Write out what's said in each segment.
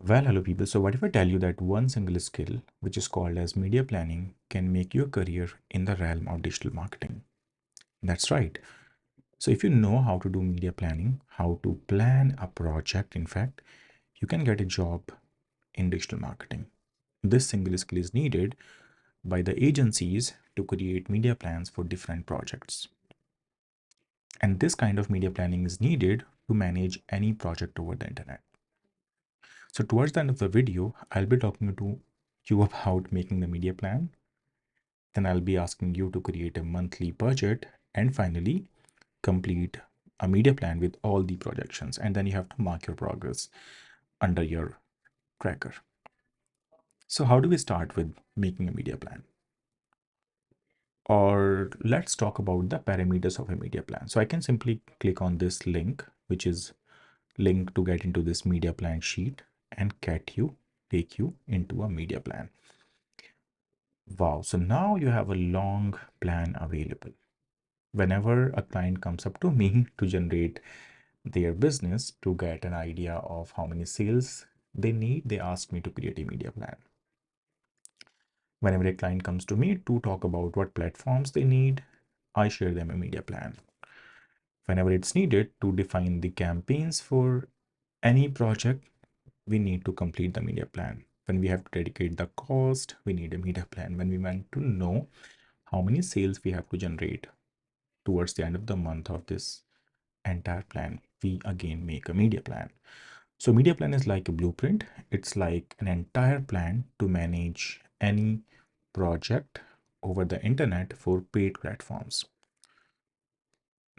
Well, hello people. So what if I tell you that one single skill, which is called as media planning, can make you a career in the realm of digital marketing? That's right. So if you know how to do media planning, how to plan a project, in fact, you can get a job in digital marketing. This single skill is needed by the agencies to create media plans for different projects. And this kind of media planning is needed to manage any project over the internet. So towards the end of the video, I'll be talking to you about making the media plan. Then I'll be asking you to create a monthly budget and finally complete a media plan with all the projections. And then you have to mark your progress under your tracker. So how do we start with making a media plan? Or let's talk about the parameters of a media plan. So I can simply click on this link, which is link to get into this media plan sheet and take you into a media plan. Wow, so now you have a long plan available. Whenever a client comes up to me to generate their business to get an idea of how many sales they need, they ask me to create a media plan. Whenever a client comes to me to talk about what platforms they need, I share them a media plan. Whenever it's needed to define the campaigns for any project, we need to complete the media plan. When we have to dedicate the cost, we need a media plan. When we want to know how many sales we have to generate towards the end of the month of this entire plan, we again make a media plan. So media plan is like a blueprint. It's like an entire plan to manage any project over the internet for paid platforms.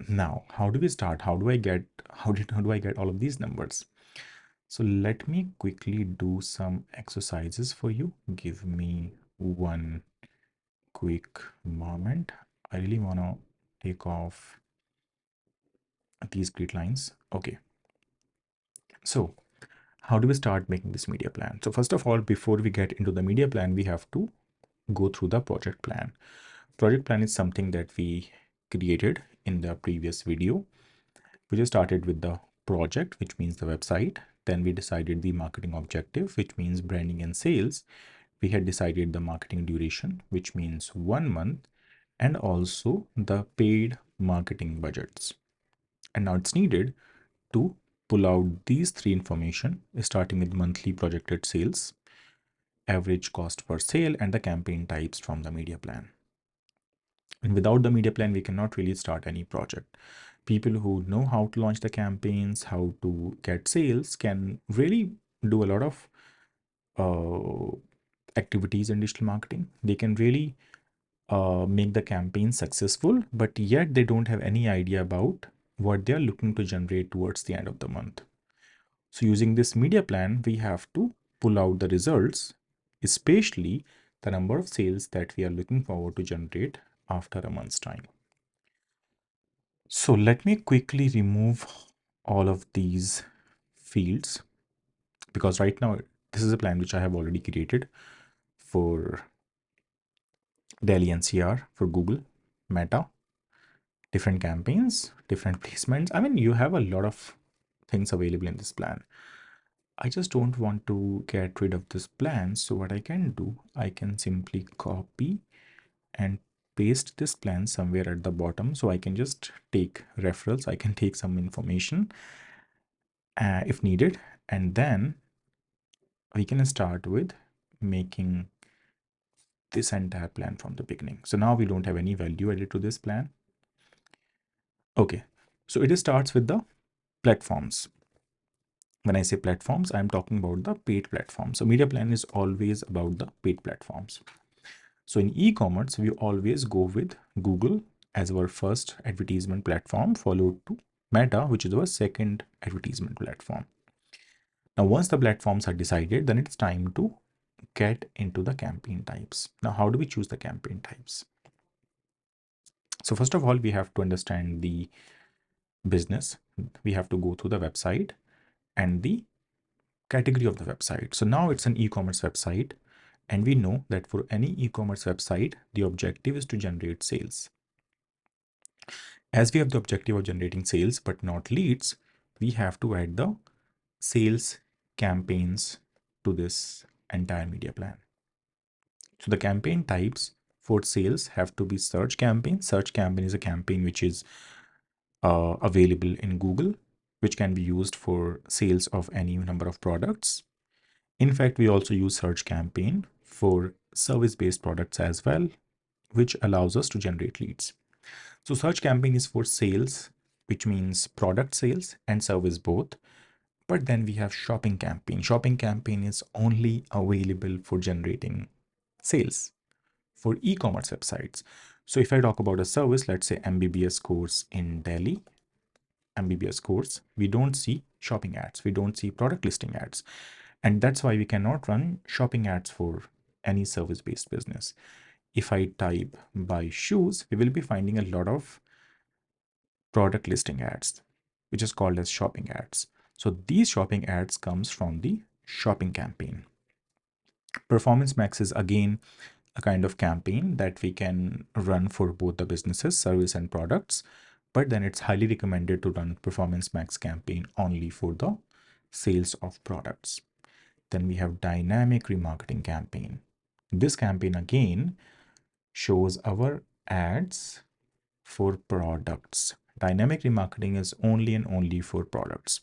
Now, how do we start? How do I get all of these numbers? So let me quickly do some exercises for you. Give me one quick moment. I really want to take off these grid lines. Okay. So how do we start making this media plan? So first of all, before we get into the media plan, we have to go through the project plan. Project plan is something that we created in the previous video. We just started with the project, which means the website. Then we decided the marketing objective, which means branding and sales. We had decided the marketing duration, which means 1 month, and also the paid marketing budgets. And now it's needed to pull out these three information, starting with monthly projected sales, average cost per sale, and the campaign types from the media plan. And without the media plan, we cannot really start any project. People who know how to launch the campaigns, how to get sales, can really do a lot of activities in digital marketing. They can really make the campaign successful, but yet they don't have any idea about what they're looking to generate towards the end of the month. So using this media plan, we have to pull out the results, especially the number of sales that we are looking forward to generate after a month's time. So let me quickly remove all of these fields because right now this is a plan which I have already created for Delhi NCR, for Google, Meta, different campaigns, different placements. I mean, you have a lot of things available in this plan. I just don't want to get rid of this plan. So what I can do, I can simply copy and paste this plan somewhere at the bottom. So I can just take referrals. I can take some information if needed. And then we can start with making this entire plan from the beginning. So now we don't have any value added to this plan. Okay, so it starts with the platforms. When I say platforms, I'm talking about the paid platforms. So media plan is always about the paid platforms. So in e-commerce, we always go with Google as our first advertisement platform, followed to Meta, which is our second advertisement platform. Now, once the platforms are decided, then it's time to get into the campaign types. Now, how do we choose the campaign types? So first of all, we have to understand the business. We have to go through the website and the category of the website. So now it's an e-commerce website, and we know that for any e-commerce website, the objective is to generate sales. As we have the objective of generating sales but not leads, we have to add the sales campaigns to this entire media plan. So the campaign types for sales have to be search campaign. Search campaign is a campaign which is available in Google, which can be used for sales of any number of products. In fact, we also use search campaign for service-based products as well, which allows us to generate leads. So search campaign is for sales, which means product sales and service both. But then we have shopping campaign. Shopping campaign is only available for generating sales for e-commerce websites. So if I talk about a service, let's say MBBS course in Delhi, MBBS course, we don't see shopping ads, we don't see product listing ads. And that's why we cannot run shopping ads for any service-based business. If I type buy shoes, we will be finding a lot of product listing ads, which is called as shopping ads. So these shopping ads comes from the shopping campaign. Performance Max is again a kind of campaign that we can run for both the businesses, service and products, but then it's highly recommended to run Performance Max campaign only for the sales of products. Then we have dynamic remarketing campaign. This campaign again shows our ads for products. Dynamic remarketing is only and only for products.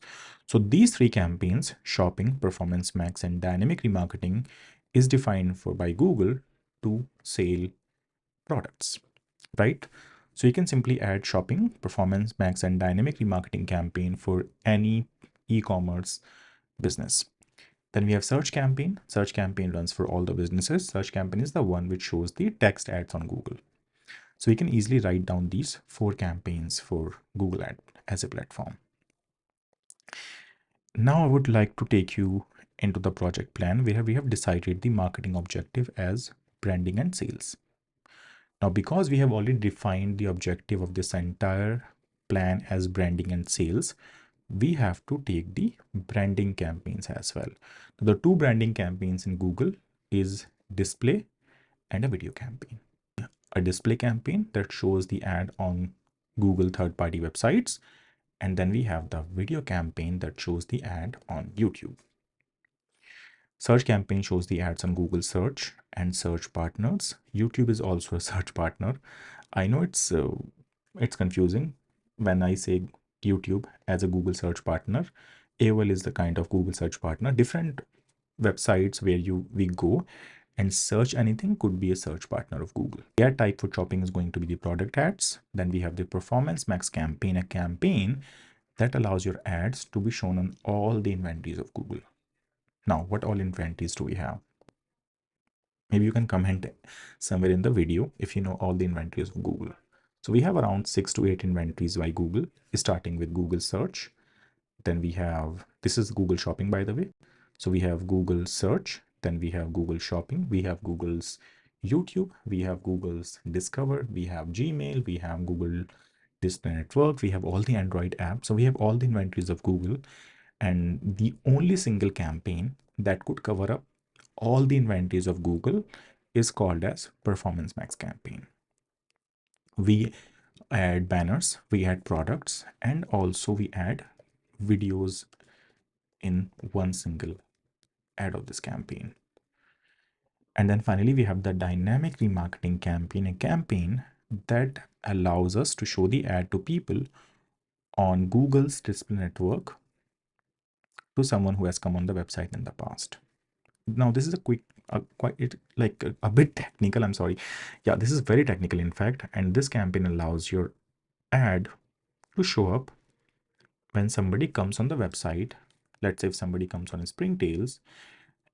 So these three campaigns, shopping, Performance Max, and dynamic remarketing, is defined for by Google to sell products, right? So you can simply add shopping, Performance Max, and dynamic remarketing campaign for any e-commerce business. Then we have search campaign. Search campaign runs for all the businesses. Search campaign is the one which shows the text ads on Google. So we can easily write down these 4 campaigns for Google Ad as a platform. Now I would like to take you into the project plan where we have decided the marketing objective as branding and sales. Now, because we have already defined the objective of this entire plan as branding and sales, we have to take the branding campaigns as well. The 2 branding campaigns in Google is display and a video campaign. A display campaign that shows the ad on Google third-party websites, and then we have the video campaign that shows the ad on YouTube. Search campaign shows the ads on Google search and search partners. YouTube is also a search partner. I know it's confusing when I say YouTube as a Google search partner. AOL is the kind of Google search partner. Different websites where we go and search anything could be a search partner of Google. The ad type for shopping is going to be the product ads. Then we have the Performance Max campaign, a campaign that allows your ads to be shown on all the inventories of Google. Now, what all inventories do we have? Maybe you can comment somewhere in the video if you know all the inventories of Google. So we have around 6 to 8 inventories by Google, starting with Google search. Then we have, this is Google shopping, by the way. So we have Google search, then we have Google shopping, we have Google's YouTube, we have Google's Discover, we have Gmail, we have Google Display Network, we have all the Android apps. So we have all the inventories of Google, and the only single campaign that could cover up all the inventories of Google is called as Performance Max campaign. We add banners, we add products, and also we add videos in one single ad of this campaign. And then finally, we have the dynamic remarketing campaign, a campaign that allows us to show the ad to people on Google's display network to someone who has come on the website in the past. Now, this is a a bit technical. I'm sorry. Yeah, this is very technical, in fact. And this campaign allows your ad to show up when somebody comes on the website. Let's say if somebody comes on Springtails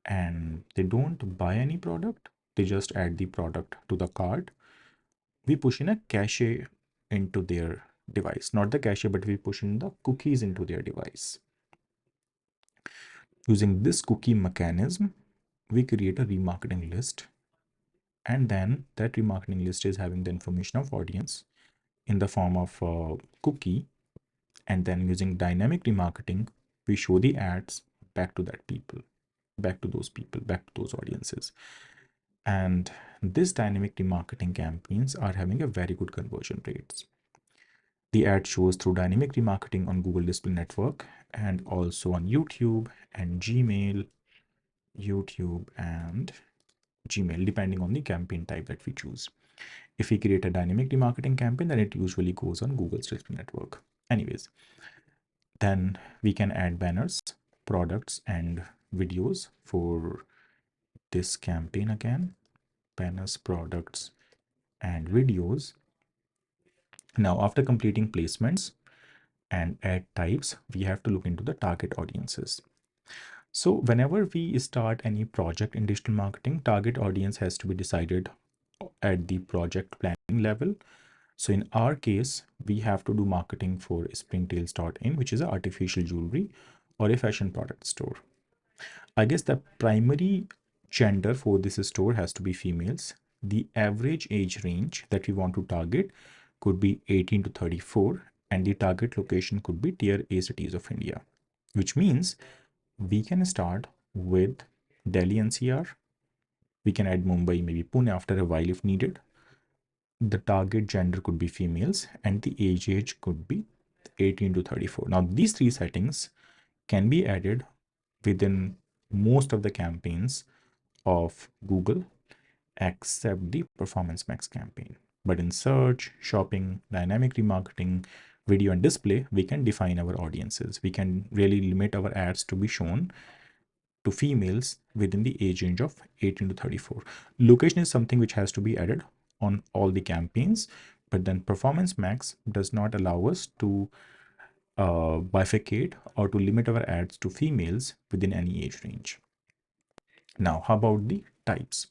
and they don't buy any product, they just add the product to the cart. We push in a cache into their device, not the cache, but we push in the cookies into their device. Using this cookie mechanism, we create a remarketing list, and then that remarketing list is having the information of audience in the form of a cookie, and then using dynamic remarketing, we show the ads back to that people, back to those audiences. And this dynamic remarketing campaigns are having a very good conversion rates. The ad shows through dynamic remarketing on Google Display Network and also on YouTube and Gmail, YouTube, and Gmail, depending on the campaign type that we choose. If we create a dynamic remarketing campaign, then it usually goes on Google's display network. Anyways, then we can add banners, products, and videos for this campaign again. Banners, products, and videos. Now, after completing placements and ad types, we have to look into the target audiences. So whenever we start any project in digital marketing, target audience has to be decided at the project planning level. So in our case, we have to do marketing for springtails.in, which is an artificial jewelry or a fashion product store. I guess the primary gender for this store has to be females. The average age range that we want to target could be 18 to 34, and the target location could be tier A cities of India, which means we can start with Delhi NCR. We can add Mumbai, maybe Pune after a while if needed. The target gender could be females, and the age could be 18 to 34. Now, these three settings can be added within most of the campaigns of Google except the Performance Max campaign. But in search, shopping, dynamic remarketing, video, and display, we can define our audiences. We can really limit our ads to be shown to females within the age range of 18 to 34. Location is something which has to be added on all the campaigns, but then Performance Max does not allow us to bifurcate or to limit our ads to females within any age range. Now, how about the types?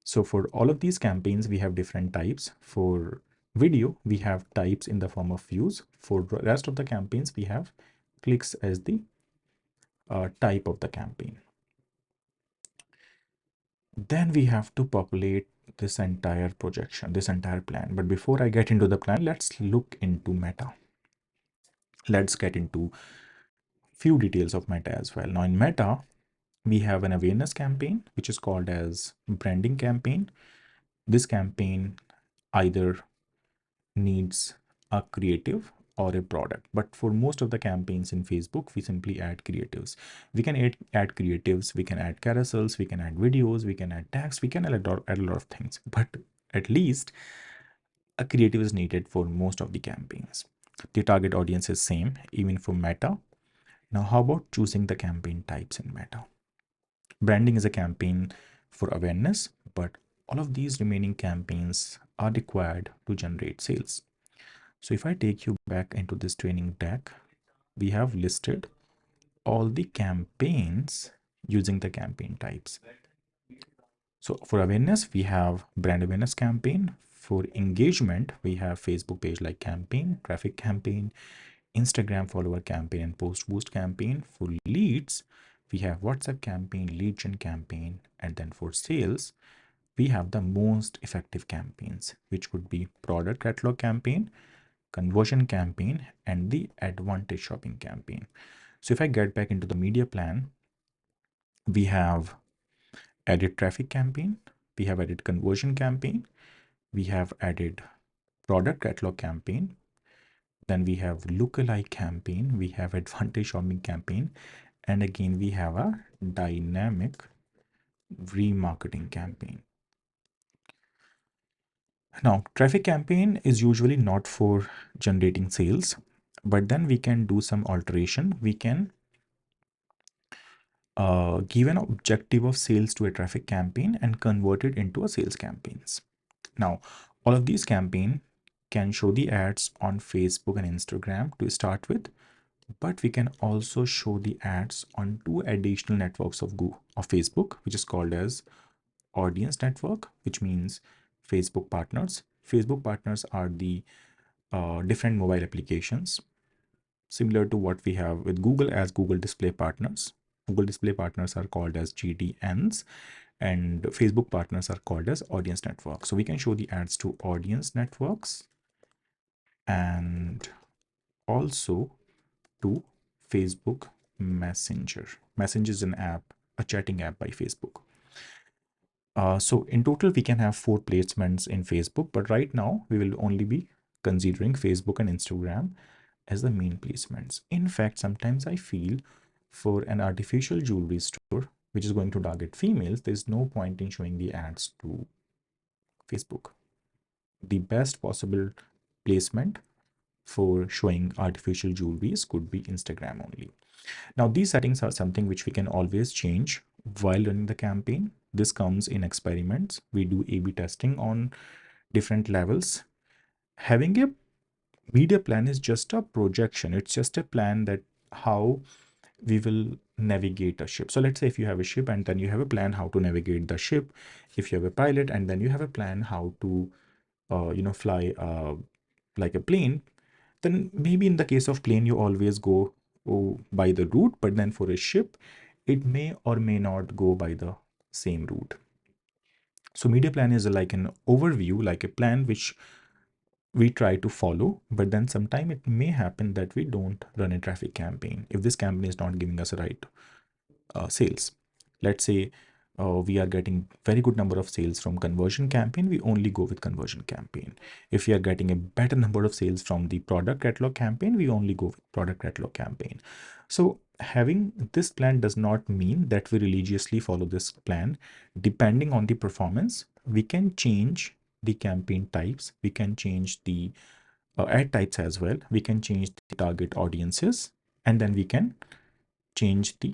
So for all of these campaigns, we have different types. For video, we have types in the form of views. For the rest of the campaigns, we have clicks as the type of the campaign. Then we have to populate this entire projection, this entire plan. But before I get into the plan, let's look into Meta. Let's get into few details of Meta as well. Now in Meta, we have an awareness campaign, which is called as branding campaign. This campaign either needs a creative or a product, but for most of the campaigns in Facebook, we simply add creatives. We can add creatives, we can add carousels, we can add videos, we can add tags, we can add a lot of things, but at least a creative is needed for most of the campaigns. The target audience is same even for Meta. Now how about choosing the campaign types in Meta? Branding is a campaign for awareness, but all of these remaining campaigns are required to generate sales. So if I take you back into this training deck, we have listed all the campaigns using the campaign types. So for awareness, we have brand awareness campaign. For engagement, we have Facebook page like campaign, traffic campaign, Instagram follower campaign, and post boost campaign. For leads, we have WhatsApp campaign, lead gen campaign, and then for sales, we have the most effective campaigns, which could be product catalog campaign, conversion campaign, and the advantage shopping campaign. So if I get back into the media plan, we have added traffic campaign, we have added conversion campaign, we have added product catalog campaign, then we have lookalike campaign, we have advantage shopping campaign, and again we have a dynamic remarketing campaign. Now, traffic campaign is usually not for generating sales, but then we can do some alteration. We can give an objective of sales to a traffic campaign and convert it into a sales campaigns. Now, all of these campaign can show the ads on Facebook and Instagram to start with, but we can also show the ads on two additional networks of Facebook, which is called as audience network, which means Facebook partners. Facebook partners are the different mobile applications similar to what we have with Google as Google Display Partners. Google Display Partners are called as GDNs, and Facebook partners are called as audience networks. So we can show the ads to audience networks and also to Facebook Messenger. Messenger is an app, a chatting app by Facebook. So in total, we can have 4 placements in Facebook, but right now we will only be considering Facebook and Instagram as the main placements. In fact, sometimes I feel for an artificial jewelry store, which is going to target females, there's no point in showing the ads to Facebook. The best possible placement for showing artificial jewelries could be Instagram only. Now, these settings are something which we can always change while running the campaign. This comes in experiments. We do A/B testing on different levels. Having a media plan is just a projection. It's just a plan that how we will navigate a ship. So let's say if you have a ship and then you have a plan how to navigate the ship. If you have a pilot and then you have a plan how to fly like a plane, then maybe in the case of plane you always go by the route, but then for a ship it may or may not go by the same route. So media plan is like an overview, like a plan which we try to follow, but then sometime it may happen that we don't run a traffic campaign if this campaign is not giving us a right sales. Let's say we are getting very good number of sales from conversion campaign, we only go with conversion campaign. If we are getting a better number of sales from the product catalog campaign, we only go with product catalog campaign. So having this plan does not mean that we religiously follow this plan. Depending on the performance, we can change the campaign types, we can change the ad types as well, we can change the target audiences, and then we can change the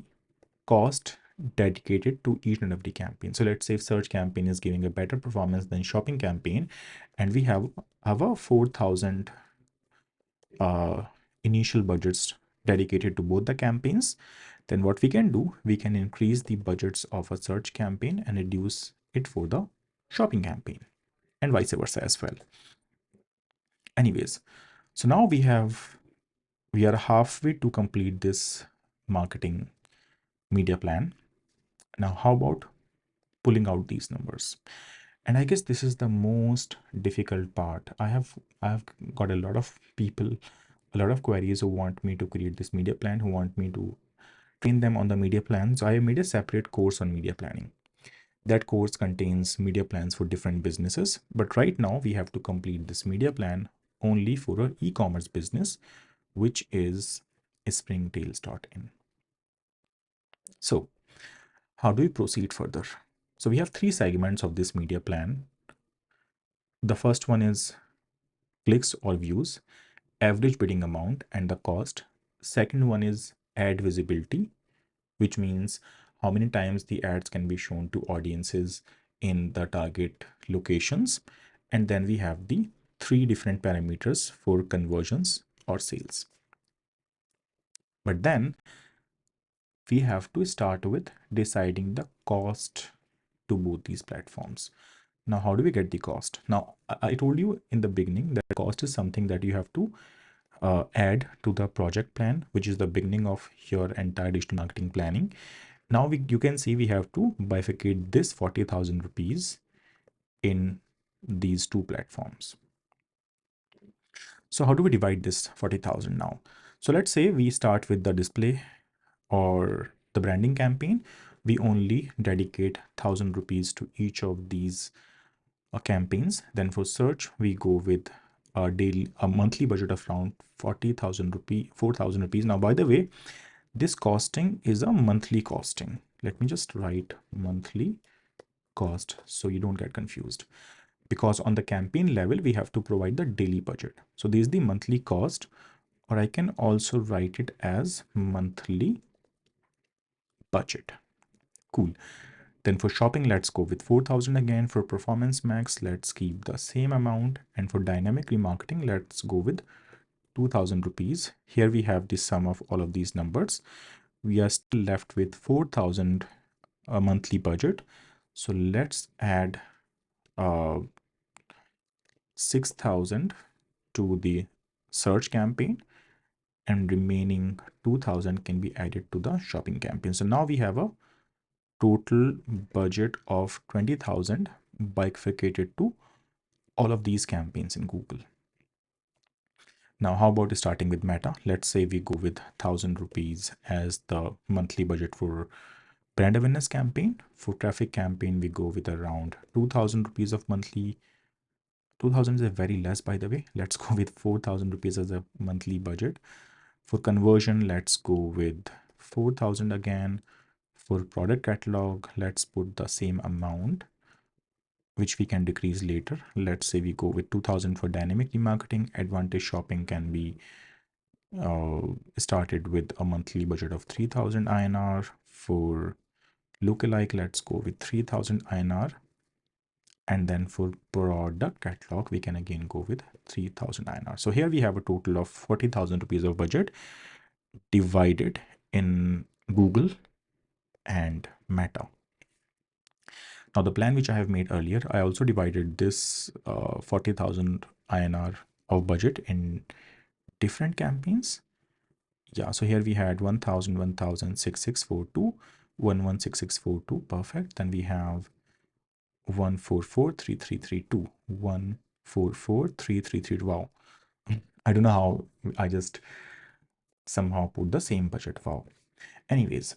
cost dedicated to each and every campaign. So let's say if search campaign is giving a better performance than shopping campaign, and we have our 4,000 initial budgets dedicated to both the campaigns, then what we can do, we can increase the budgets of a search campaign and reduce it for the shopping campaign, and vice versa as well. Anyways, so now we are halfway to complete this marketing media plan. Now, how about pulling out these numbers? And I guess this is the most difficult part. I have got a lot of people, a lot of queries who want me to create this media plan, who want me to train them on the media plan. So I made a separate course on media planning. That course contains media plans for different businesses. But right now we have to complete this media plan only for an e-commerce business, which is springtails.in. So how do we proceed further? So we have three segments of this media plan. The first one is clicks or views, average bidding amount, and the cost. Second one is ad visibility, which means how many times the ads can be shown to audiences in the target locations. And then we have the three different parameters for conversions or sales. But then we have to start with deciding the cost to both these platforms. Now, how do we get the cost? Now, I told you in the beginning that cost is something that you have to add to the project plan, which is the beginning of your entire digital marketing planning. Now you can see we have to bifurcate this 40,000 rupees in these two platforms. So how do we divide this 40,000 now? So let's say we start with the display or the branding campaign. We only dedicate 1,000 rupees to each of these campaigns. Then for search, we go with a monthly budget of around 40,000 rupee, 4,000 rupees. Now, by the way, this costing is a monthly costing. Let me just write monthly cost so you don't get confused, because on the campaign level, we have to provide the daily budget. So this is the monthly cost, or I can also write it as monthly budget. Cool. Then for shopping, let's go with 4,000 again. For performance max, let's keep the same amount. And for dynamic remarketing, let's go with 2,000 rupees. Here we have the sum of all of these numbers. We are still left with 4,000 a monthly budget. So let's add 6,000 to the search campaign, and remaining 2,000 can be added to the shopping campaign. So now we have a total budget of 20,000 bifurcated to all of these campaigns in Google. Now, how about starting with Meta? Let's say we go with 1,000 rupees as the monthly budget for brand awareness campaign. For traffic campaign, we go with around 2,000 rupees of monthly. 2,000 is a very less, by the way. Let's go with 4,000 rupees as a monthly budget. For conversion, let's go with 4,000 again. For product catalog, let's put the same amount, which we can decrease later. Let's say we go with 2000 for dynamic remarketing. Advantage shopping can be uh, started with a monthly budget of 3000 INR. For lookalike, let's go with 3000 INR. And then for product catalog, we can again go with 3000 INR. So here we have a total of 40,000 rupees of budget divided in Google and Meta. Now the plan which I have made earlier, I also divided this 40,000 INR of budget in different campaigns. Yeah, so here we had 1000, 1000, 6642, 116642, perfect. Then we have 1443332, 1443332. Wow. I don't know how I just somehow put the same budget. Wow. Anyways,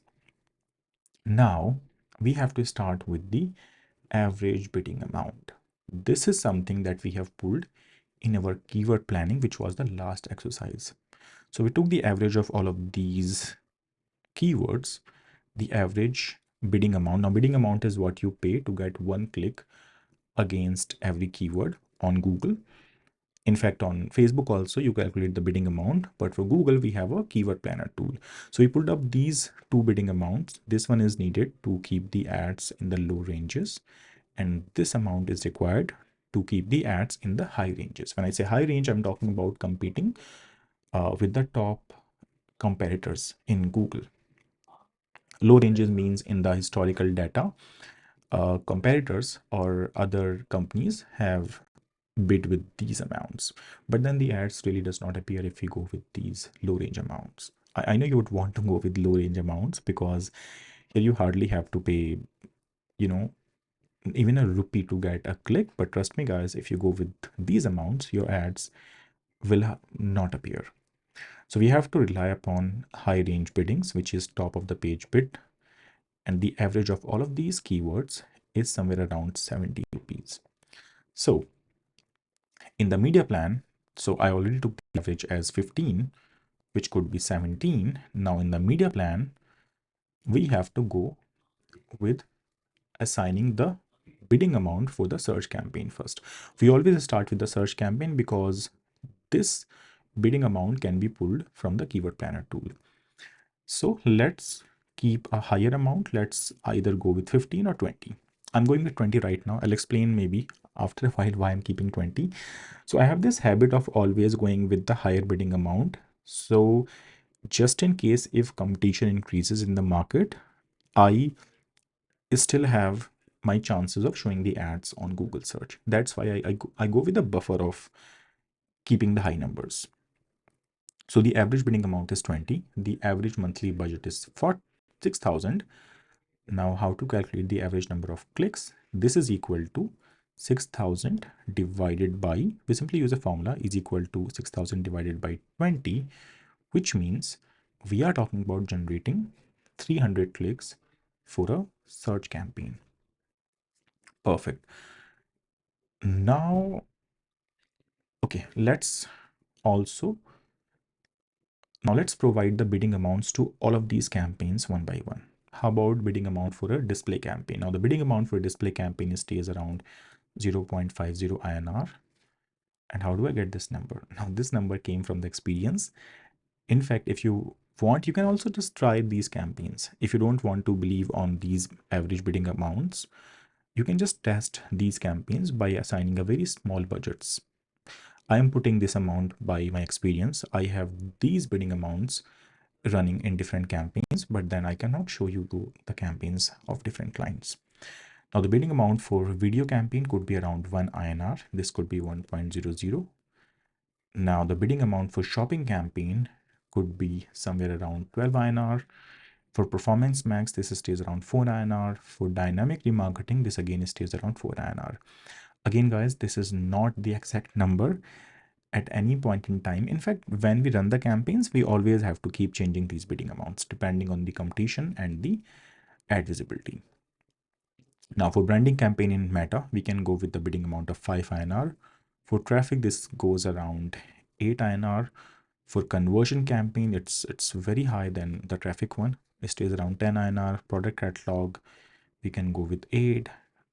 now we have to start with the average bidding amount. This is something that we have pulled in our keyword planning, which was the last exercise. So we took the average of all of these keywords, the average bidding amount. Now, bidding amount is what you pay to get one click against every keyword on Google. In fact, on Facebook also you calculate the bidding amount, but for Google we have a keyword planner tool. So we pulled up these two bidding amounts. This one is needed to keep the ads in the low ranges, and this amount is required to keep the ads in the high ranges. When I say high range, I'm talking about competing with the top competitors in Google. Low ranges means in the historical data, competitors or other companies have bid with these amounts, but then the ads really does not appear if we go with these low range amounts. I know you would want to go with low range amounts because here you hardly have to pay, you know, even a rupee to get a click. But trust me guys, if you go with these amounts, your ads will not appear. So we have to rely upon high range biddings, which is top of the page bid, and the average of all of these keywords is somewhere around 70 rupees. So in the media plan, so I already took the average as 15, which could be 17. Now in the media plan, we have to go with assigning the bidding amount for the search campaign first. We always start with the search campaign because this bidding amount can be pulled from the keyword planner tool. So let's keep a higher amount. Let's either go with 15 or 20. I'm going with 20 right now. I'll explain maybe after a while why I'm keeping 20. So I have this habit of always going with the higher bidding amount. So just in case if competition increases in the market, I still have my chances of showing the ads on Google search. That's why I go with a buffer of keeping the high numbers. So the average bidding amount is 20. The average monthly budget is for 6,000. Now how to calculate the average number of clicks? This is equal to 6,000 divided by, we simply use a formula, is equal to 6,000 divided by 20, which means we are talking about generating 300 clicks for a search campaign. Perfect. Now, okay, let's also, now let's provide the bidding amounts to all of these campaigns one by one. How about bidding amount for a display campaign? Now the bidding amount for a display campaign stays around 0.50 INR. And how do I get this number? Now this number came from the experience. In fact, if you want, you can also just try these campaigns. If you don't want to believe on these average bidding amounts, you can just test these campaigns by assigning a very small budgets. I am putting this amount by my experience. I have these bidding amounts running in different campaigns, but then I cannot show you the campaigns of different clients. Now the bidding amount for video campaign could be around 1 INR. This could be 1.00. Now the bidding amount for shopping campaign could be somewhere around 12 INR. For performance max, this stays around 4 INR. For dynamic remarketing, this again stays around 4 INR. Again, guys, this is not the exact number at any point in time. In fact, when we run the campaigns, we always have to keep changing these bidding amounts depending on the competition and the ad visibility. Now for branding campaign in Meta, we can go with the bidding amount of 5 INR. For traffic, this goes around 8 INR. For conversion campaign, it's very high than the traffic one. It stays around 10 INR. Product catalog, we can go with 8.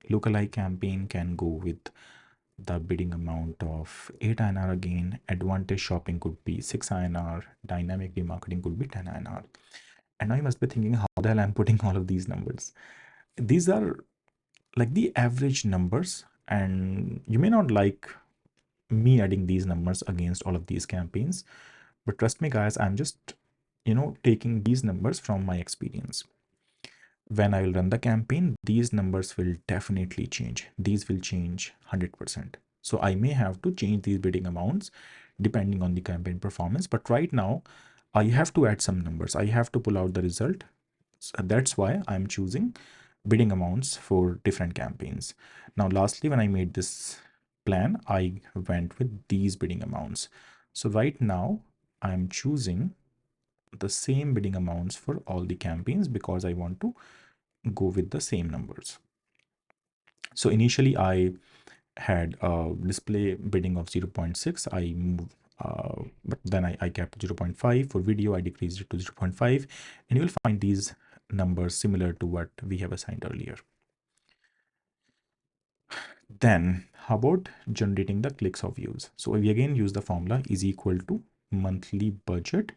Lookalike campaign can go with the bidding amount of 8 INR again. Advantage shopping could be 6 INR. Dynamic remarketing could be 10 INR. And now you must be thinking, how the hell I'm putting all of these numbers? These are like the average numbers, and you may not like me adding these numbers against all of these campaigns, but trust me guys, I'm just taking these numbers from my experience. When I will run the campaign, these numbers will definitely change. These will change 100%. So I may have to change these bidding amounts depending on the campaign performance, but right now I have to add some numbers. I have to pull out the result. So that's why I'm choosing bidding amounts for different campaigns. Now, lastly, when I made this plan, I went with these bidding amounts. So right now I'm choosing the same bidding amounts for all the campaigns because I want to go with the same numbers. So initially I had a display bidding of 0.6. I moved, but then I kept 0.5. For video, I decreased it to 0.5, and you will find these numbers similar to what we have assigned earlier. Then how about generating the clicks or views? So we again use the formula is equal to monthly budget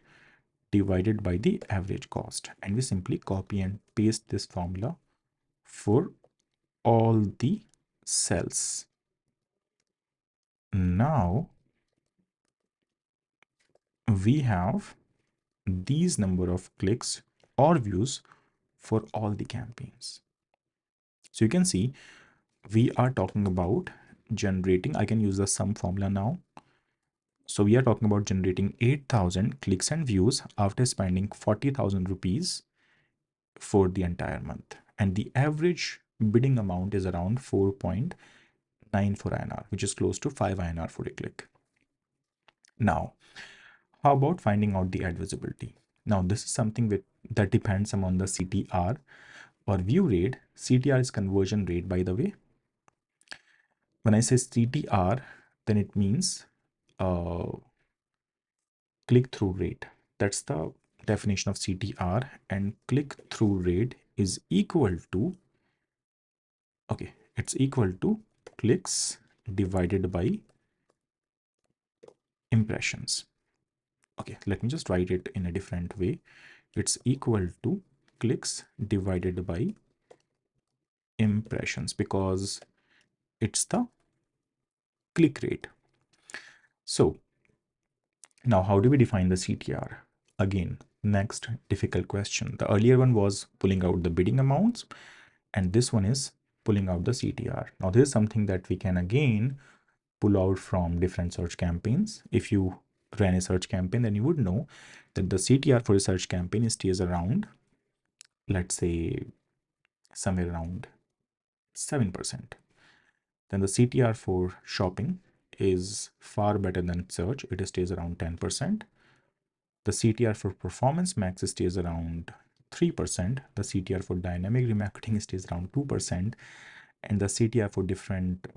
divided by the average cost, and we simply copy and paste this formula for all the cells. Now we have these number of clicks or views for all the campaigns. So you can see we are talking about generating, I can use the sum formula now. So we are talking about generating 8,000 clicks and views after spending 40,000 rupees for the entire month. And the average bidding amount is around 4.94 INR, which is close to 5 INR for a click. Now, how about finding out the ad visibility? Now, this is something that depends upon the CTR or view rate. CTR is conversion rate, by the way. When I say CTR, then it means click-through rate. That's the definition of CTR, and click-through rate is equal to, okay, it's equal to clicks divided by impressions. Okay, let me just write it in a different way. It's equal to clicks divided by impressions because it's the click rate. So now how do we define the CTR? Again, next difficult question. The earlier one was pulling out the bidding amounts, and this one is pulling out the CTR. Now this is something that we can again pull out from different search campaigns. If you ran a search campaign, then you would know that the CTR for a search campaign stays around, let's say, somewhere around 7%. Then the CTR for shopping is far better than search. It stays around 10%. The CTR for performance max stays around 3%. The CTR for dynamic remarketing stays around 2%. And the CTR for different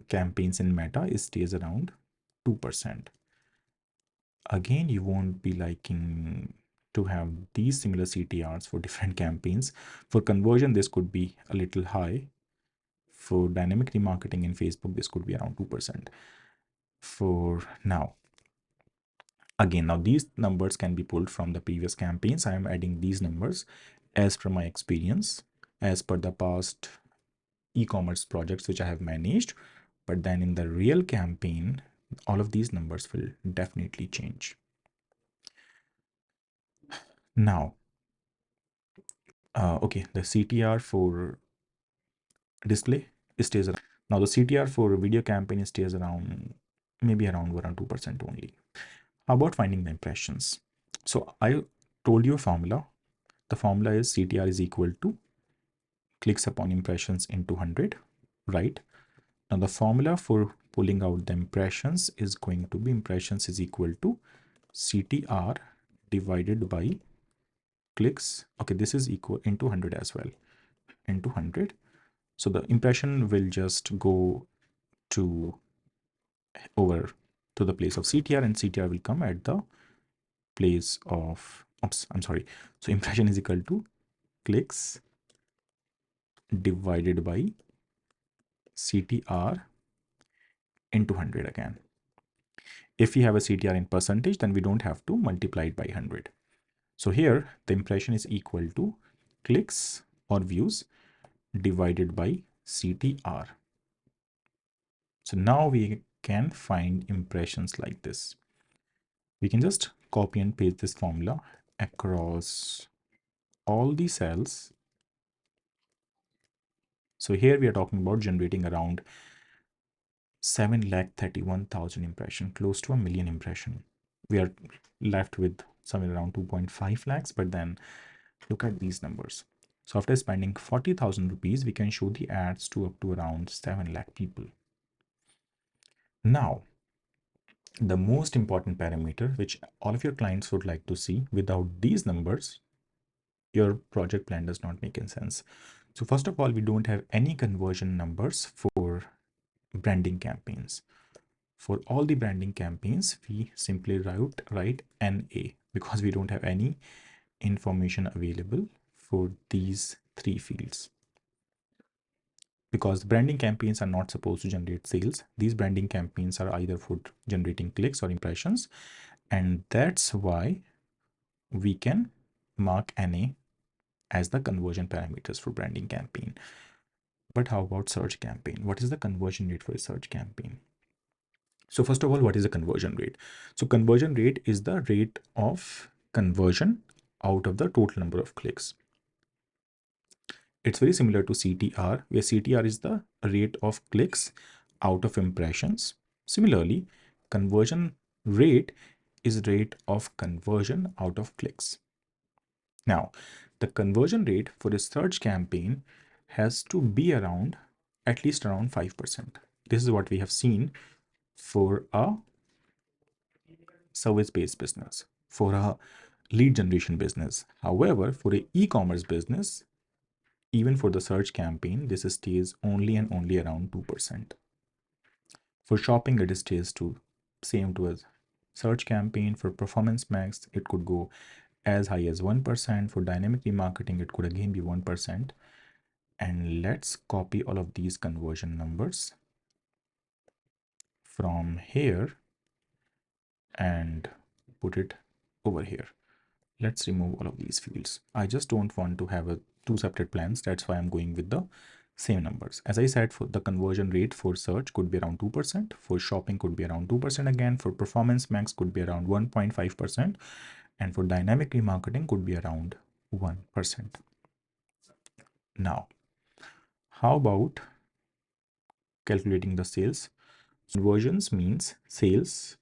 campaigns in Meta stays around 2%. Again, you won't be liking to have these similar CTRs for different campaigns. For conversion, this could be a little high. For dynamic remarketing in Facebook, this could be around 2%. For now, again, now these numbers can be pulled from the previous campaigns. I am adding these numbers as per my experience, as per the past e-commerce projects which I have managed. But then in the real campaign, all of these numbers will definitely change. Now, okay, the CTR for display stays around. Now the CTR for video campaign stays around maybe around 1 or 2% only. How about finding the impressions? So I told you a formula. The formula is CTR is equal to clicks upon impressions into 100, right? Now the formula for pulling out the impressions is going to be impressions is equal to CTR divided by clicks. Okay, this is equal into 100 as well, into 100. So the impression will just go to over to the place of CTR, and CTR will come at the place of, oops, I'm sorry. So impression is equal to clicks divided by CTR into 100 again. If we have a CTR in percentage, then we don't have to multiply it by 100. So here the impression is equal to clicks or views divided by CTR. So now we can find impressions like this. We can just copy and paste this formula across all the cells. So here we are talking about generating around 7,31,000 impression, close to a million impression. We are left with somewhere around 2.5 lakhs, but then look at these numbers. So after spending 40,000 rupees, we can show the ads to up to around 7 lakh people. Now, the most important parameter which all of your clients would like to see, without these numbers, your project plan does not make any sense. So first of all, we don't have any conversion numbers for branding campaigns. For all the branding campaigns, we simply write NA because we don't have any information available for these three fields. Because branding campaigns are not supposed to generate sales. These branding campaigns are either for generating clicks or impressions. And that's why we can mark NA as the conversion parameters for branding campaign. But how about search campaign? What is the conversion rate for a search campaign? So first of all, what is the conversion rate? So conversion rate is the rate of conversion out of the total number of clicks. It's very similar to CTR, where CTR is the rate of clicks out of impressions. Similarly, conversion rate is rate of conversion out of clicks. Now, the conversion rate for a search campaign has to be around at least around 5%. This is what we have seen for a service-based business, for a lead generation business. However, for an e-commerce business, even for the search campaign, this stays only and only around 2%. For shopping, it stays to same to a search campaign. For performance max, it could go as high as 1%. For dynamic remarketing, it could again be 1%. And let's copy all of these conversion numbers from here and put it over here. Let's remove all of these fields. I just don't want to have two separate plans. That's why I'm going with the same numbers. As I said, for the conversion rate for search could be around 2%. For shopping could be around 2% again. For performance max could be around 1.5%. And for dynamic remarketing could be around 1%. Now, how about calculating the sales? Conversions means sales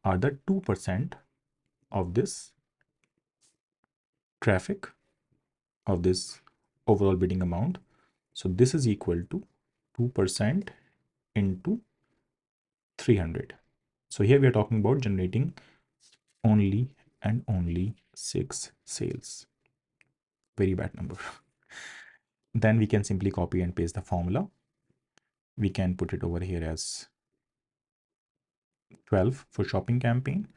are the 2% of this traffic, of this overall bidding amount. So this is equal to 2% into 300. So here we are talking about generating only and only 6 sales. Very bad number. Then we can simply copy and paste the formula. We can put it over here as 12 for shopping campaign.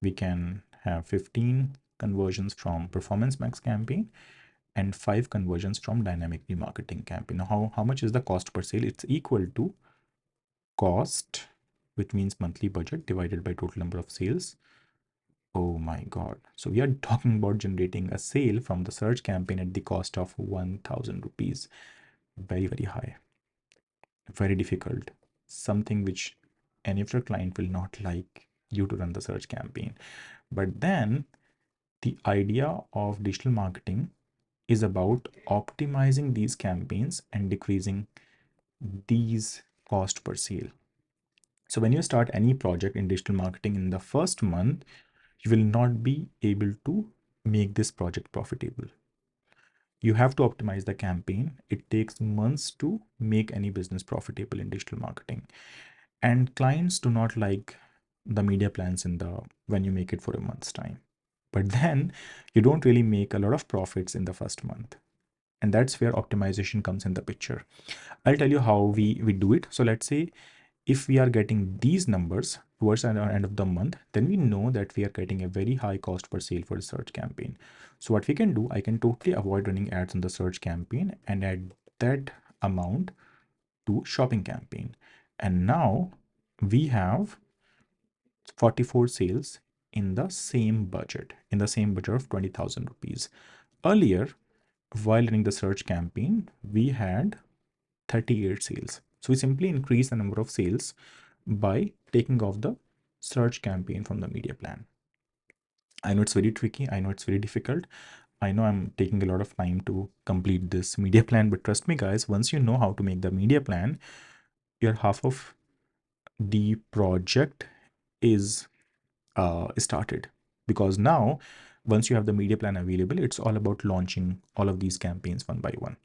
We can have 15 conversions from performance max campaign and 5 conversions from dynamic remarketing campaign. Now, how much is the cost per sale? It's equal to cost, which means monthly budget, divided by total number of sales. Oh my God. So we are talking about generating a sale from the search campaign at the cost of 1,000 rupees. Very, very high. Very difficult. Something which any of your client will not like you to run the search campaign. But then the idea of digital marketing is about optimizing these campaigns and decreasing these cost per sale. So when you start any project in digital marketing in the first month, you will not be able to make this project profitable. You have to optimize the campaign. It takes months to make any business profitable in digital marketing. And clients do not like the media plans when you make it for a month's time. But then you don't really make a lot of profits in the first month. And that's where optimization comes in the picture. I'll tell you how we do it. So let's say if we are getting these numbers towards the end of the month, then we know that we are getting a very high cost per sale for the search campaign. So what we can do, I can totally avoid running ads on the search campaign and add that amount to shopping campaign. And now we have 44 sales in the same budget, of 20,000 rupees. Earlier, while running the search campaign, we had 38 sales. So we simply increase the number of sales by taking off the search campaign from the media plan. I know it's very tricky. I know it's very difficult. I know I'm taking a lot of time to complete this media plan, but trust me, guys, once you know how to make the media plan, your half of the project is started. Because now, once you have the media plan available, it's all about launching all of these campaigns one by one.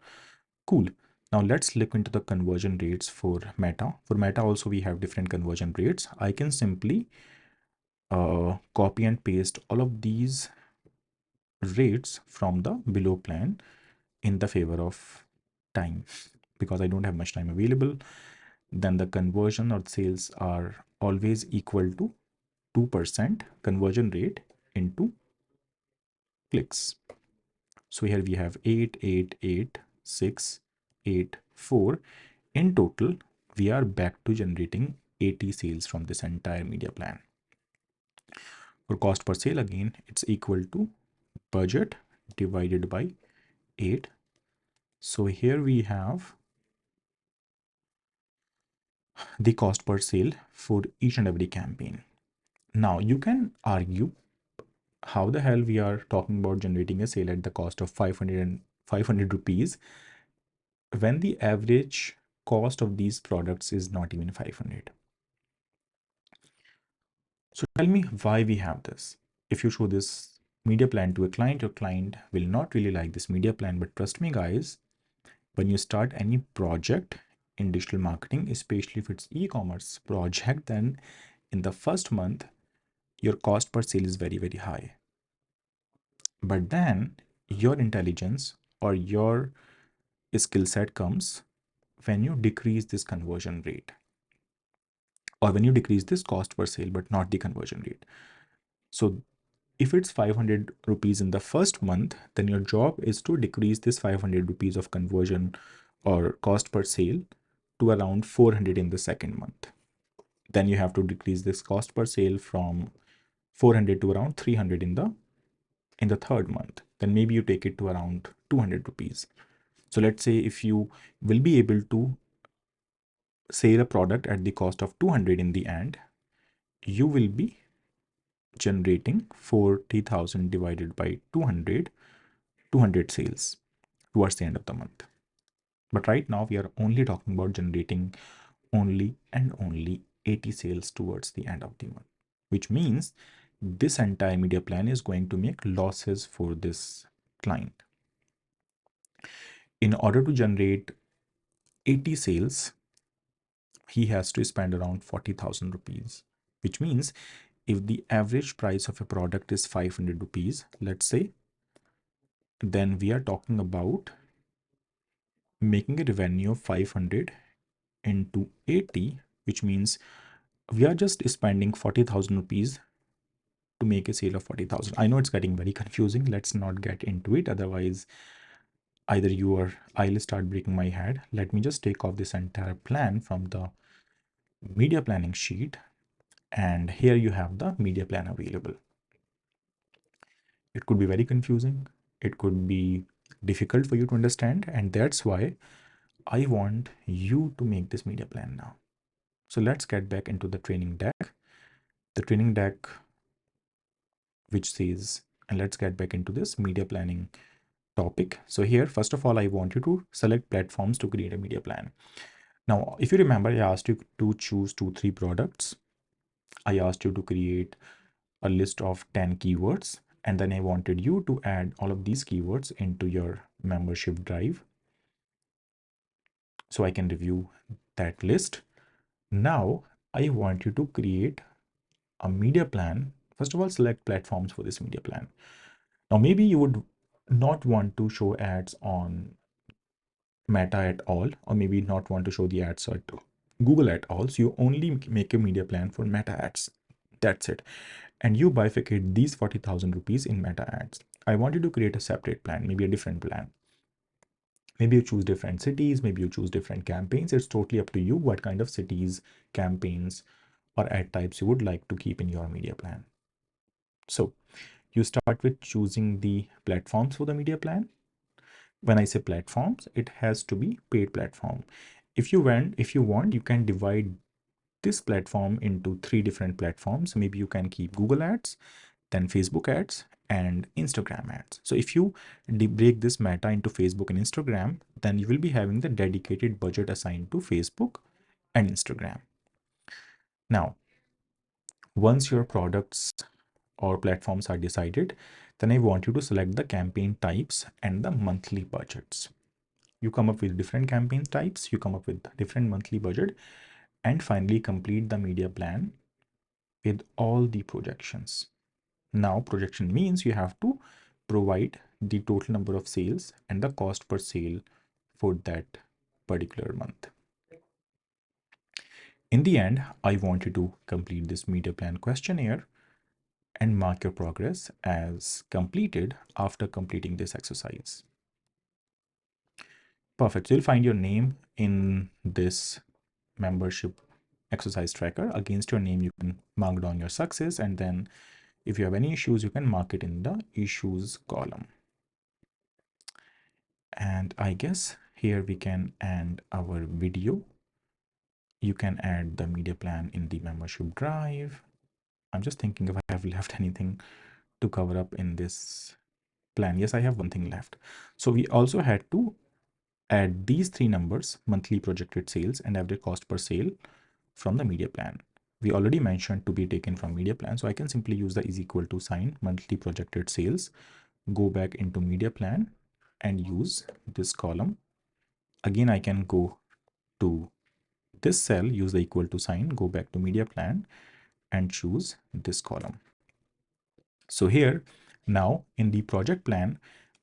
Cool. Now let's look into the conversion rates for Meta. For Meta also we have different conversion rates. I can simply copy and paste all of these rates from the below plan in the favor of time, because I don't have much time available. Then the conversion or sales are always equal to 2% conversion rate into clicks. So here we have 8, 8, 8, 6, 8, 4. In total, we are back to generating 80 sales from this entire media plan. For cost per sale, again, it's equal to budget divided by 8. So here we have the cost per sale for each and every campaign. Now you can argue how the hell we are talking about generating a sale at the cost of 500 rupees when the average cost of these products is not even 500. So tell me why we have this. If you show this media plan to a client, your client will not really like this media plan. But trust me, guys, when you start any project in digital marketing, especially if it's e-commerce project, then in the first month, your cost per sale is very, very high. But then your intelligence or your skill set comes when you decrease this conversion rate, or when you decrease this cost per sale, but not the conversion rate. So if it's 500 rupees in the first month, then your job is to decrease this 500 rupees of conversion or cost per sale to around 400 in the second month. Then you have to decrease this cost per sale from 400 to around 300 in the third month. Then maybe you take it to around 200 rupees. So let's say if you will be able to sell a product at the cost of 200 in the end, you will be generating 40,000 divided by 200 sales towards the end of the month. But right now we are only talking about generating only and only 80 sales towards the end of the month, which means this entire media plan is going to make losses for this client. In order to generate 80 sales, he has to spend around 40,000 rupees, which means if the average price of a product is 500 rupees, let's say, then we are talking about making a revenue of 500 into 80, which means we are just spending 40,000 rupees to make a sale of 40,000. I know it's getting very confusing. Let's not get into it. Otherwise, either you or I'll start breaking my head. Let me just take off this entire plan from the media planning sheet. And here you have the media plan available. It could be very confusing. It could be difficult for you to understand. And that's why I want you to make this media plan now. So let's get back into the training deck. The training deck which says, and let's get back into this media planning topic. So here, first of all, I want you to select platforms to create a media plan. Now, if you remember, I asked you to choose 2-3 products. I asked you to create a list of 10 keywords, and then I wanted you to add all of these keywords into your membership drive so I can review that list. Now, I want you to create a media plan. First of all, select platforms for this media plan. Now, maybe you would not want to show ads on Meta at all, or maybe not want to show the ads at Google at all. So you only make a media plan for Meta ads. That's it. And you bifurcate these 40,000 rupees in Meta ads. I want you to create a separate plan, maybe a different plan. Maybe you choose different cities, maybe you choose different campaigns. It's totally up to you what kind of cities, campaigns, or ad types you would like to keep in your media plan. So you start with choosing the platforms for the media plan. When I say platforms, it has to be paid platform. If you want, you can divide this platform into 3 different platforms. Maybe you can keep Google ads, then Facebook ads, and Instagram ads. So if you break this meta into Facebook and Instagram, then you will be having the dedicated budget assigned to Facebook and Instagram. Now, once your products or platforms are decided, then I want you to select the campaign types and the monthly budgets. You come up with different campaign types, you come up with different monthly budget, and finally complete the media plan with all the projections. Now, projection means you have to provide the total number of sales and the cost per sale for that particular month. In the end, I want you to complete this media plan questionnaire and mark your progress as completed after completing this exercise. Perfect. So you'll find your name in this membership exercise tracker. Against your name, you can mark down your success, and then if you have any issues, you can mark it in the issues column. And I guess here we can end our video. You can add the media plan in the membership drive. I'm just thinking if I have left anything to cover up in this plan. Yes, I have one thing left. So we also had to add these 3 numbers, monthly projected sales and average cost per sale, from the media plan. We already mentioned to be taken from media plan, so I can simply use the is equal to sign, monthly projected sales, go back into media plan and use this column. Again, I can go to this cell, use the equal to sign, go back to media plan and choose this column. So here now in the project plan,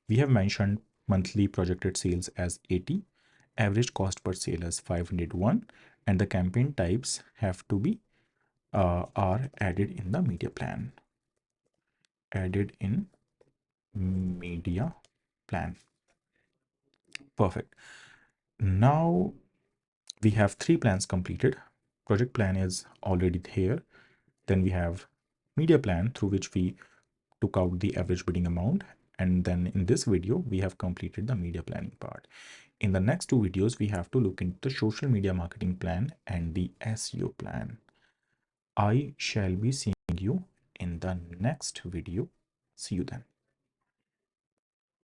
we have mentioned monthly projected sales as 80, average cost per sale as 501, and the campaign types have to be are added in the media plan. Added in media plan. Perfect. Now we have 3 plans completed. Project plan is already here. Then we have media plan, through which we took out the average bidding amount. And then in this video, we have completed the media planning part. In the next 2 videos, we have to look into the social media marketing plan and the SEO plan. I shall be seeing you in the next video. See you then.